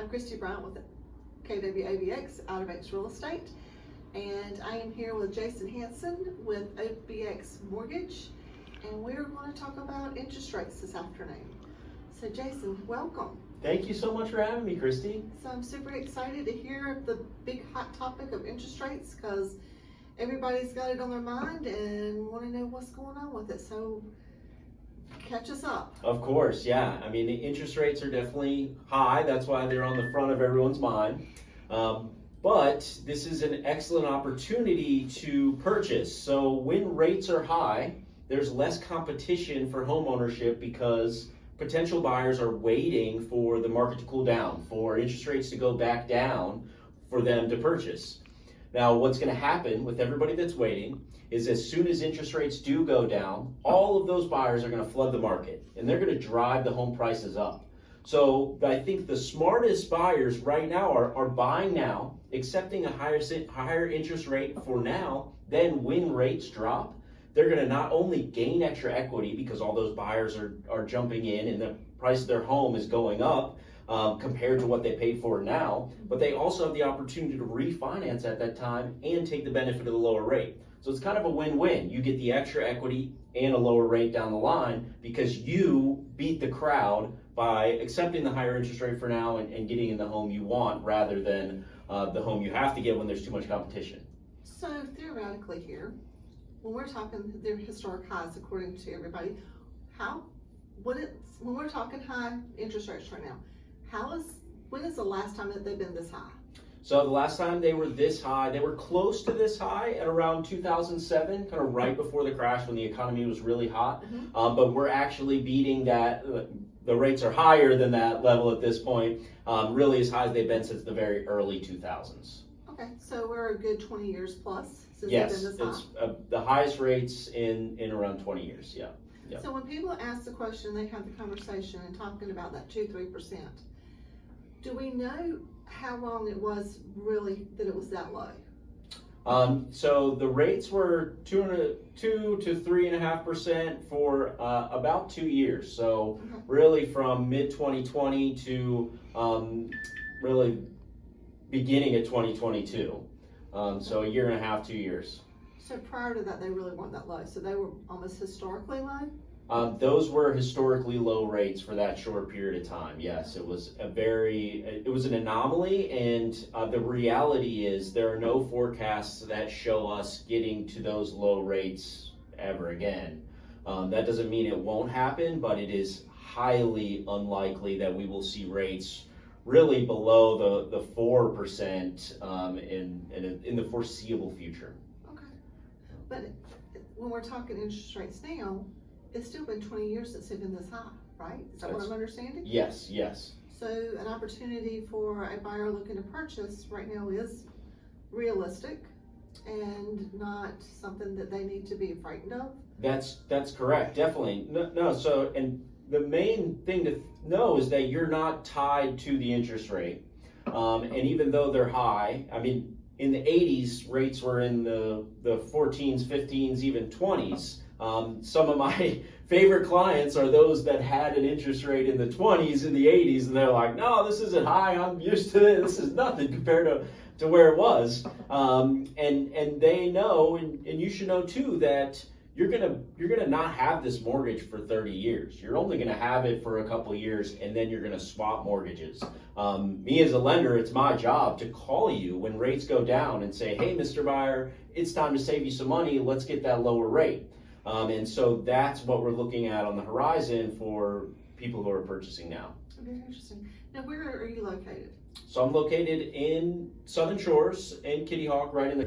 I'm Christi Bryant with KWOBX OBX Real Estate, and I am here with Jason Hanson with OBX Mortgage, and we're going to talk about interest rates this afternoon. So Jason, welcome. Thank you so much for having me, Christy. So I'm super excited to hear the big hot topic of interest rates because everybody's got it on their mind and want to know what's going on with it. So catch us up. Of course, yeah. I mean, the interest rates are definitely high. That's why they're on the front of everyone's mind. But this is an excellent opportunity to purchase. So when rates are high, there's less competition for home ownership because potential buyers are waiting for the market to cool down, for interest rates to go back down for them to purchase. Now, what's going to happen with everybody that's waiting is as soon as interest rates do go down, all of those buyers are going to flood the market and they're going to drive the home prices up. So I think the smartest buyers right now are buying now, accepting a higher interest rate for now. Then when rates drop, they're going to not only gain extra equity because all those buyers are jumping in and the price of their home is going up compared to what they paid for now, but they also have the opportunity to refinance at that time and take the benefit of the lower rate. So it's kind of a win-win. You get the extra equity and a lower rate down the line because you beat the crowd by accepting the higher interest rate for now and getting in the home you want rather than the home you have to get when there's too much competition. So theoretically here, when we're talking their historic highs according to everybody, when we're talking high interest rates right now, when is the last time that they've been this high? So the last time they were this high, they were close to this high at around 2007, kind of right before the crash when the economy was really hot. But we're actually beating that. The rates are higher than that level at this point, really as high as they've been since the very early 2000s. Okay, so we're a good 20 years plus since Yes, they've been this high. it's the highest rates in around 20 years, yeah. Yep. So when people ask the question, they have the conversation and talking about that 2-3%, do we know how long it was really that it was that low? So the rates were 2 to 3.5% for about 2 years. So really from mid 2020 to really beginning of 2022. So a year and a half, 2 years. So prior to that, they really weren't that low. So they were almost historically low? Those were historically low rates for that short period of time. Yes, it was an anomaly, and the reality is there are no forecasts that show us getting to those low rates ever again. That doesn't mean it won't happen, but it is highly unlikely that we will see rates really below the 4% in the foreseeable future. Okay, but when we're talking interest rates now, it's still been 20 years since they've been this high, right? Is that what I'm understanding? Yes, yes. So an opportunity for a buyer looking to purchase right now is realistic and not something that they need to be frightened of? That's correct, definitely. No, so, and the main thing to know is that you're not tied to the interest rate. And even though they're high, I mean, in the 80s, rates were in the 14s, 15s, even 20s. Some of my favorite clients are those that had an interest rate in the 20s, in the 80s, and they're like, no, this isn't high, I'm used to it, this is nothing compared to where it was. And they know, and you should know too, that you're gonna not have this mortgage for 30 years. You're only gonna have it for a couple years, and then you're gonna swap mortgages. Me as a lender, it's my job to call you when rates go down and say, hey, Mr. Buyer, it's time to save you some money, let's get that lower rate. And so that's what we're looking at on the horizon for people who are purchasing now. Very interesting. Now, where are you located? So I'm located in Southern Shores in Kitty Hawk, right in the